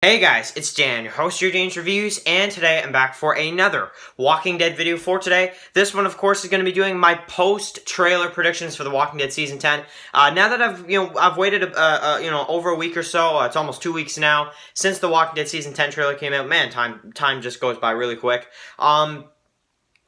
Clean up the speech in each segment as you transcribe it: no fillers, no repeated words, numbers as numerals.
Hey guys, it's Dan, your host of your Dan's Reviews, and today I'm back for another Walking Dead video for today. This one, of course, is going to be doing my post-trailer predictions for The Walking Dead Season 10. Now that I've waited, over a week or so, it's almost 2 weeks now, since The Walking Dead Season 10 trailer came out. Man, time just goes by really quick.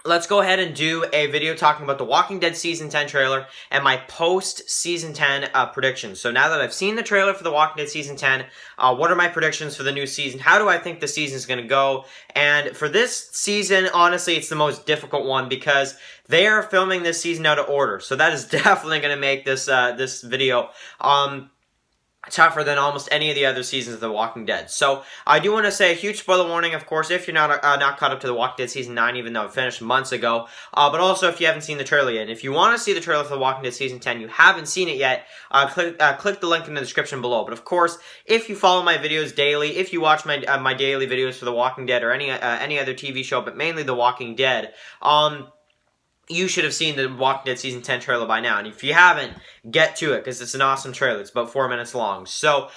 Let's go ahead and do a video talking about The Walking Dead Season 10 trailer and my post-Season 10 predictions. So now that I've seen the trailer for The Walking Dead Season 10, what are my predictions for the new season? How do I think the season is going to go? And for this season, honestly, it's the most difficult one because they are filming this season out of order. So that is definitely going to make this video tougher than almost any of the other seasons of The Walking Dead. So I do want to say a huge spoiler warning, of course, if you're not caught up to The Walking Dead Season 9, even though it finished months ago, but also if you haven't seen the trailer yet. And if you want to see the trailer for The Walking Dead Season 10, you haven't seen it yet, click the link in the description below. But of course, if you follow my videos daily, if you watch my daily videos for The Walking Dead or any other TV show, but mainly The Walking Dead, you should have seen the Walking Dead Season 10 trailer by now. And if you haven't, get to it, because it's an awesome trailer. It's about 4 minutes long. So,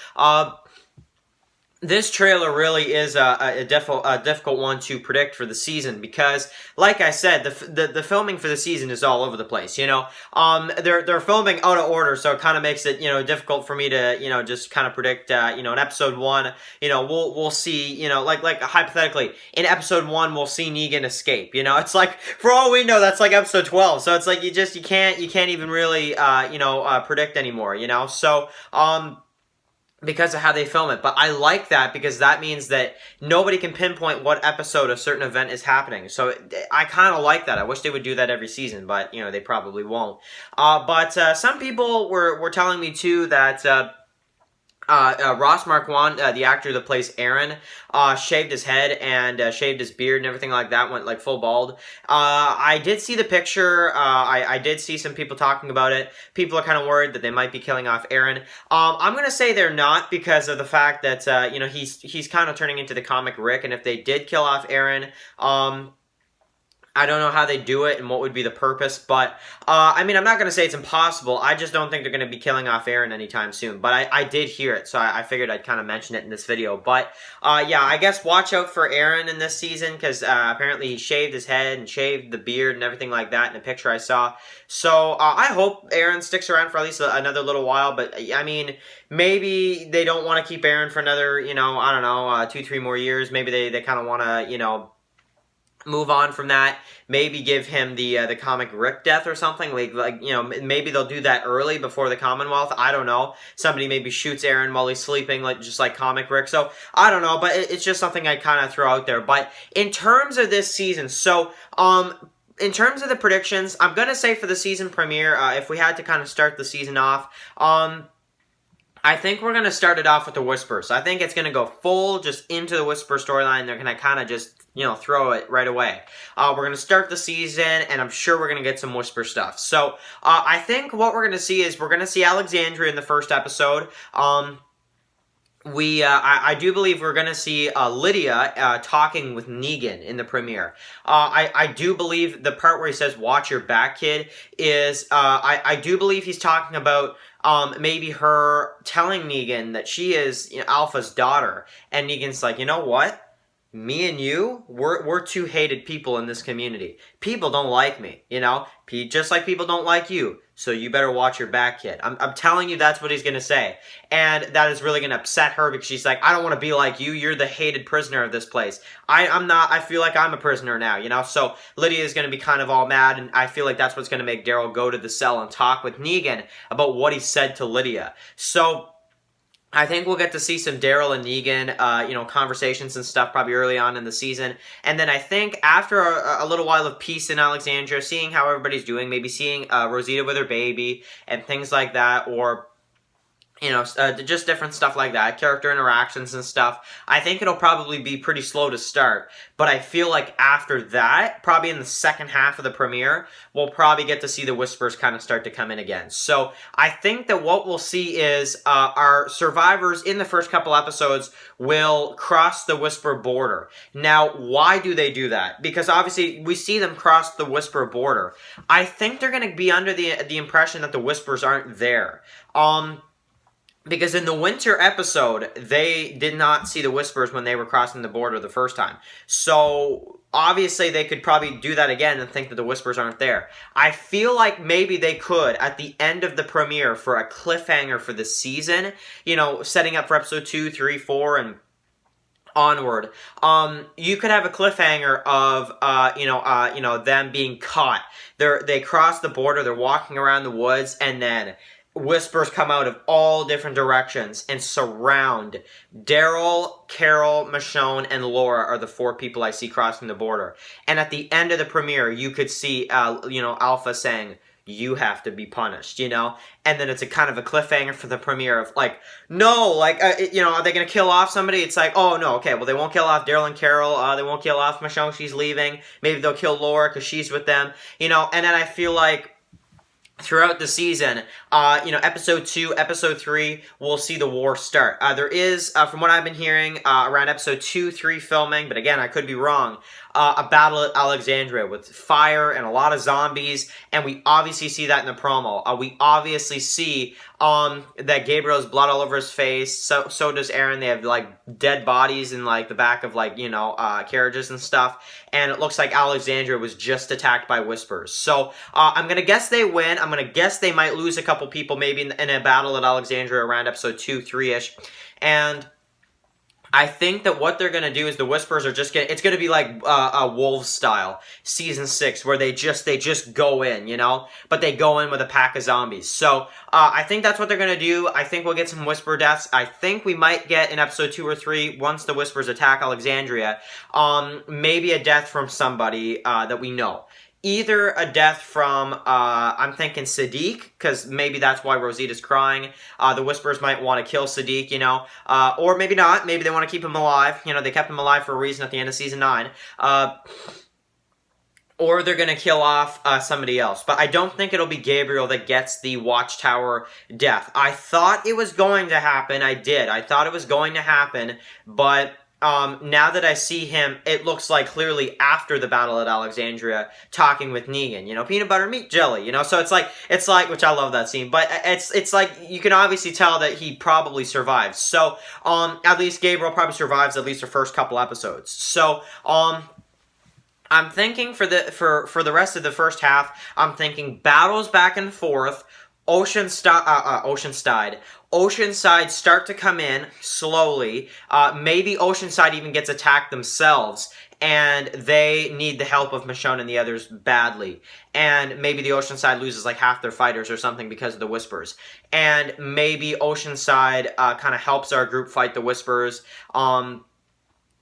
this trailer really is a difficult one to predict for the season because, like I said, the filming for the season is all over the place. They're filming out of order, so it kind of makes it difficult for me to just kind of predict. In episode 1, we'll see like hypothetically in episode 1 we'll see Negan escape. It's like for all we know that's like episode 12, so it's like you can't even really predict anymore. So because of how they film it. But I like that because that means that nobody can pinpoint what episode a certain event is happening. So I kind of like that. I wish they would do that every season, but they probably won't. But some people were telling me too that Ross Marquand, the actor that plays Aaron, shaved his head and shaved his beard and everything like that, went like full bald. I did see the picture. I did see some people talking about it. People are kind of worried that they might be killing off Aaron. I'm gonna say they're not because of the fact that he's kind of turning into the comic Rick, and if they did kill off Aaron, I don't know how they do it and what would be the purpose, but, I'm not going to say it's impossible. I just don't think they're going to be killing off Aaron anytime soon, but I did hear it, so I figured I'd kind of mention it in this video. But, yeah, I guess watch out for Aaron in this season, because apparently he shaved his head and shaved the beard and everything like that in the picture I saw. So, I hope Aaron sticks around for at least another little while, but, maybe they don't want to keep Aaron for another, 2-3 more years. Maybe they kind of want to, move on from that, maybe give him the comic Rick death or something, maybe they'll do that early before the Commonwealth. I don't know. Somebody maybe shoots Aaron while he's sleeping, just like comic Rick. So I don't know, but it's just something I kind of throw out there. But in terms of this season, so in terms of the predictions, I'm gonna say for the season premiere, if we had to kind of start the season off, I think we're going to start it off with the Whispers. I think it's going to go full just into the Whisper storyline. They're going to kind of just, throw it right away. We're going to start the season, and I'm sure we're going to get some Whisper stuff. So, I think what we're going to see is we're going to see Alexandria in the first episode. I do believe we're going to see Lydia talking with Negan in the premiere. I do believe the part where he says, "Watch your back, kid," is, I do believe he's talking about maybe her telling Negan that she is Alpha's daughter. And Negan's like, you know what? Me and you, we're two hated people in this community. People don't like me, just like people don't like you. So you better watch your back, kid. I'm telling you, that's what he's going to say. And that is really going to upset her because she's like, I don't want to be like you. You're the hated prisoner of this place. I'm not. I feel like I'm a prisoner now, So Lydia is going to be kind of all mad, and I feel like that's what's going to make Daryl go to the cell and talk with Negan about what he said to Lydia. So I think we'll get to see some Daryl and Negan, conversations and stuff probably early on in the season. And then I think after a little while of peace in Alexandria, seeing how everybody's doing, maybe seeing Rosita with her baby and things like that, or just different stuff like that, character interactions and stuff. I think it'll probably be pretty slow to start, but I feel like after that, probably in the second half of the premiere, we'll probably get to see the Whispers kind of start to come in again. So I think that what we'll see is our survivors in the first couple episodes will cross the Whisper border. Now, why do they do that? Because obviously we see them cross the Whisper border. I think they're going to be under the impression that the Whispers aren't there. because in the winter episode, they did not see the Whispers when they were crossing the border the first time. So obviously they could probably do that again and think that the Whispers aren't there. I feel like maybe they could, at the end of the premiere, for a cliffhanger for the season, setting up for episode 2, 3, 4, and onward. You could have a cliffhanger of them being caught. They cross the border, they're walking around the woods, and then Whispers come out of all different directions and surround Daryl, Carol, Michonne, and Laura are the 4 people I see crossing the border. And at the end of the premiere, you could see Alpha saying, "You have to be punished," and then it's a kind of a cliffhanger for the premiere of like, no, like, are they going to kill off somebody? It's like, oh no, okay, well, they won't kill off Daryl and Carol, they won't kill off Michonne, she's leaving, maybe they'll kill Laura because she's with them, and then I feel like throughout the season, episode 2, episode 3, we'll see the war start. There is, from what I've been hearing, around episode 2, 3 filming, but again, I could be wrong, a battle at Alexandria with fire and a lot of zombies, and we obviously see that in the promo. We obviously see that Gabriel has blood all over his face, so does Aaron. They have, like, dead bodies in, like, the back of, like, carriages and stuff, and it looks like Alexandria was just attacked by Whispers. So, I'm gonna guess they win. I'm gonna guess they might lose a couple people maybe in a battle at Alexandria around episode 2, 3-ish, and I think that what they're going to do is the Whispers are just going to... It's going to be like a Wolves style, Season 6, where they just go in, But they go in with a pack of zombies. So, I think that's what they're going to do. I think we'll get some Whisper deaths. I think we might get in episode 2 or 3, once the Whispers attack Alexandria, maybe a death from somebody that we know. Either a death from, I'm thinking Sadiq, because maybe that's why Rosita's crying. The Whispers might want to kill Sadiq, or maybe not. Maybe they want to keep him alive. They kept him alive for a reason at the end of Season 9. Or they're going to kill off somebody else. But I don't think it'll be Gabriel that gets the Watchtower death. I thought it was going to happen. I did. I thought it was going to happen, but... now that I see him, it looks like clearly after the battle at Alexandria, talking with Negan, peanut butter meat jelly, so it's like, which I love that scene, but it's like, you can obviously tell that he probably survives, so, at least Gabriel probably survives at least the first couple episodes, so, I'm thinking for the rest of the first half, I'm thinking battles back and forth, Oceanside start to come in slowly. Maybe Oceanside even gets attacked themselves, and they need the help of Michonne and the others badly. And maybe the Oceanside loses like half their fighters or something because of the Whispers. And maybe Oceanside kind of helps our group fight the Whispers.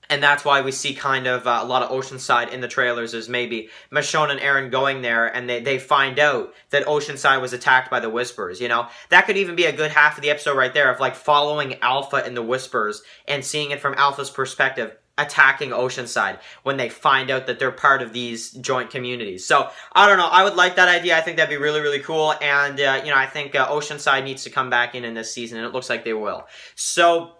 And that's why we see kind of a lot of Oceanside in the trailers is maybe Michonne and Aaron going there and they find out that Oceanside was attacked by the Whispers, That could even be a good half of the episode right there of like following Alpha and the Whispers and seeing it from Alpha's perspective, attacking Oceanside when they find out that they're part of these joint communities. So, I don't know. I would like that idea. I think that'd be really, really cool. And, I think Oceanside needs to come back in this season, and it looks like they will. So...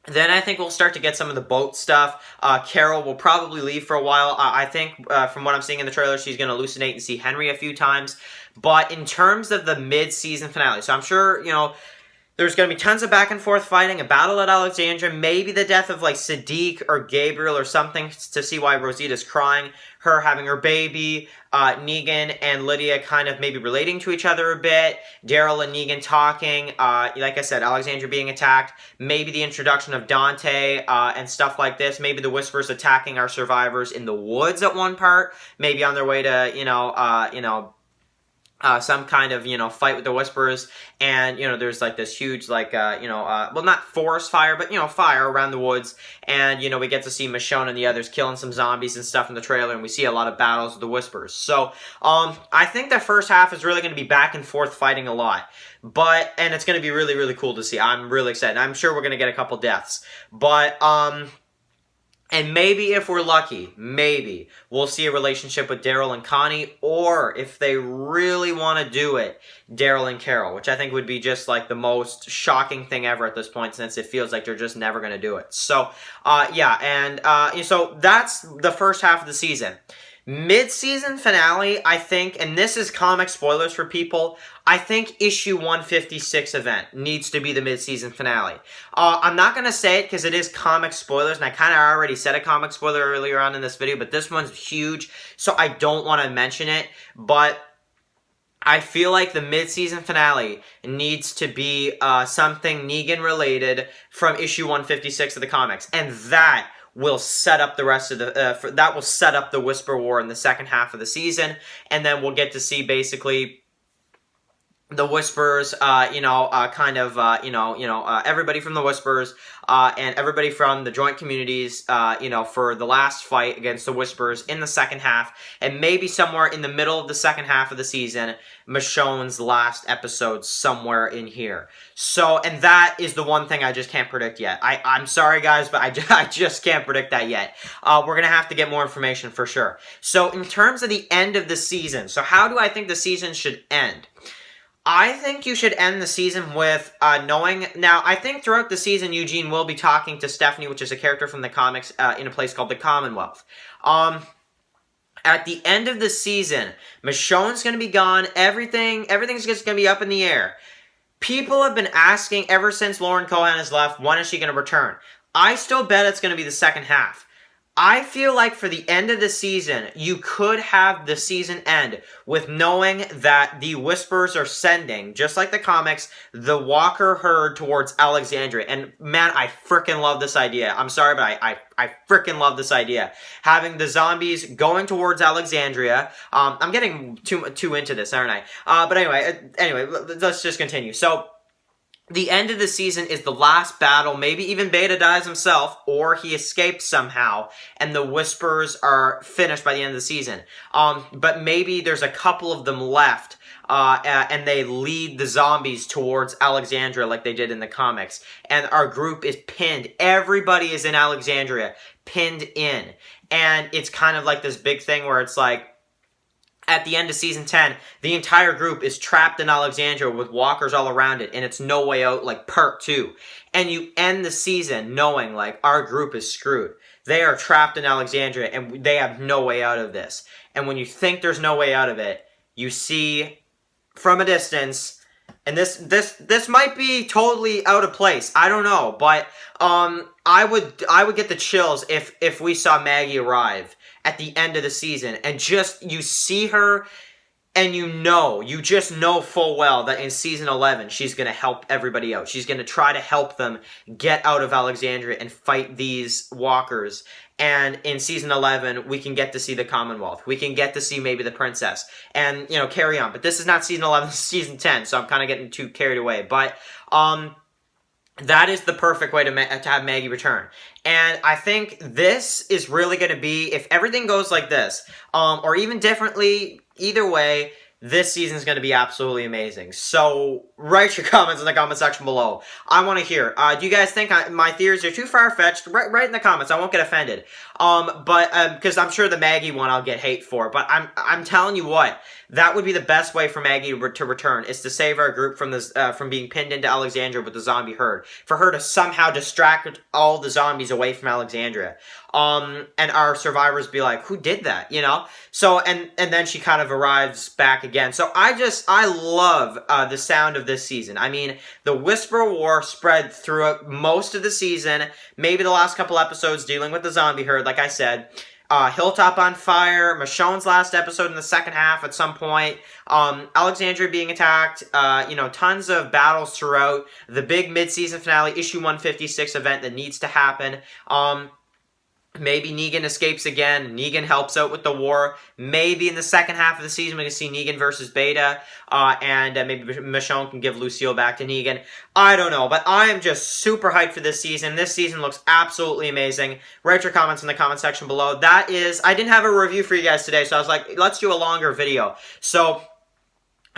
then I think we'll start to get some of the boat stuff. Carol will probably leave for a while. I think, from what I'm seeing in the trailer, she's going to hallucinate and see Henry a few times. But in terms of the mid-season finale, so I'm sure, there's going to be tons of back and forth fighting, a battle at Alexandria, maybe the death of, like, Sadiq or Gabriel or something to see why Rosita's crying, her having her baby, Negan and Lydia kind of maybe relating to each other a bit, Daryl and Negan talking, like I said, Alexandria being attacked, maybe the introduction of Dante, and stuff like this, maybe the Whispers attacking our survivors in the woods at one part, maybe on their way to, some kind of, fight with the Whisperers, and, there's, like, this huge, like, well, not forest fire, but, fire around the woods, and, we get to see Michonne and the others killing some zombies and stuff in the trailer, and we see a lot of battles with the Whispers. So, I think the first half is really going to be back and forth fighting a lot, and it's going to be really, really cool to see. I'm really excited. I'm sure we're going to get a couple deaths, but, and maybe if we're lucky, maybe we'll see a relationship with Daryl and Connie, or if they really want to do it, Daryl and Carol, which I think would be just like the most shocking thing ever at this point, since it feels like they're just never going to do it. So, yeah, and so that's the first half of the season. Mid-season finale, I think, and this is comic spoilers for people, I think issue 156 event needs to be the mid-season finale. I'm not going to say it because it is comic spoilers, and I kind of already said a comic spoiler earlier on in this video, but this one's huge, so I don't want to mention it, but I feel like the mid-season finale needs to be something Negan-related from issue 156 of the comics, and that will set up the rest of the that will set up the Whisper War in the second half of the season, and then we'll get to see basically the Whispers, everybody from the Whispers, and everybody from the joint communities, for the last fight against the Whispers in the second half, and maybe somewhere in the middle of the second half of the season, Michonne's last episode somewhere in here. So, and that is the one thing I just can't predict yet. I'm sorry, guys, but I just can't predict that yet. We're going to have to get more information for sure. So, in terms of the end of the season, so how do I think the season should end? I think you should end the season with knowing... Now, I think throughout the season, Eugene will be talking to Stephanie, which is a character from the comics, in a place called the Commonwealth. At the end of the season, Michonne's going to be gone. Everything's just going to be up in the air. People have been asking ever since Lauren Cohan has left, when is she going to return? I still bet it's going to be the second half. I feel like for the end of the season, you could have the season end with knowing that the Whispers are sending, just like the comics, the Walker herd towards Alexandria. And man, I freaking love this idea. I'm sorry, but I freaking love this idea. Having the zombies going towards Alexandria. I'm getting too into this, aren't I? But anyway, let's just continue. So, the end of the season is the last battle. Maybe even Beta dies himself, or he escapes somehow, and the Whispers are finished by the end of the season. But maybe there's a couple of them left, and they lead the zombies towards Alexandria like they did in the comics. And our group is pinned. Everybody is in Alexandria, pinned in. And it's kind of like this big thing where it's like, at the end of Season 10, the entire group is trapped in Alexandria with walkers all around it, and it's no way out, like Part 2. And you end the season knowing, like, our group is screwed. They are trapped in Alexandria, and they have no way out of this. And when you think there's no way out of it, you see, from a distance, and this might be totally out of place, I don't know, but I would get the chills if we saw Maggie arrive at the end of the season, and just, you see her, and you just know full well that in Season 11, she's going to help everybody out. She's going to try to help them get out of Alexandria and fight these walkers. And in Season 11, we can get to see the Commonwealth. We can get to see maybe the princess. And, carry on. But this is not Season 11, this is Season 10, so I'm kind of getting too carried away. But, that is the perfect way to have Maggie return. And I think this is really going to be, if everything goes like this, or even differently, either way, this season is going to be absolutely amazing. So, write your comments in the comment section below. I want to hear. Do you guys think my theories are too far-fetched? Write in the comments. I won't get offended. Because I'm sure the Maggie one I'll get hate for. But I'm telling you what, that would be the best way for Maggie to return, is to save our group from this from being pinned into Alexandria with the zombie herd. For her to somehow distract all the zombies away from Alexandria. And our survivors be like, who did that, So, and then she kind of arrives back again. So I love the sound of this season. I mean, the Whisper War spread throughout most of the season, maybe the last couple episodes dealing with the zombie herd, like I said. Hilltop on fire, Michonne's last episode in the second half at some point, Alexandria being attacked, tons of battles throughout, the big mid-season finale, issue 156 event that needs to happen, maybe Negan escapes again. Negan helps out with the war. Maybe in the second half of the season we can see Negan versus Beta. And maybe Michonne can give Lucille back to Negan. I don't know. But I am just super hyped for this season. This season looks absolutely amazing. Write your comments in the comment section below. I didn't have a review for you guys today. So I was like, let's do a longer video. So,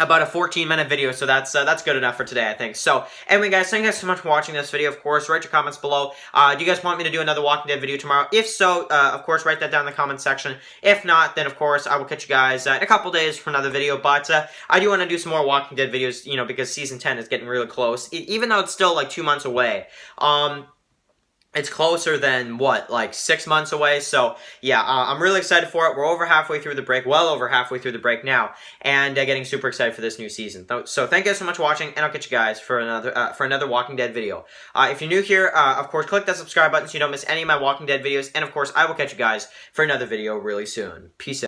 about a 14-minute video, so that's good enough for today, I think. So, anyway, guys, thank you guys so much for watching this video. Of course, write your comments below. Do you guys want me to do another Walking Dead video tomorrow? If so, of course, write that down in the comment section. If not, then, of course, I will catch you guys in a couple days for another video. But I do want to do some more Walking Dead videos, because Season 10 is getting really close. Even though it's still, like, 2 months away. it's closer than what, like 6 months away. So yeah, I'm really excited for it. We're over halfway through the break, well over halfway through the break now, and getting super excited for this new season. So thank you guys so much for watching, and I'll catch you guys for another Walking Dead video. If you're new here, of course, click that subscribe button so you don't miss any of my Walking Dead videos, and of course, I will catch you guys for another video really soon. Peace out.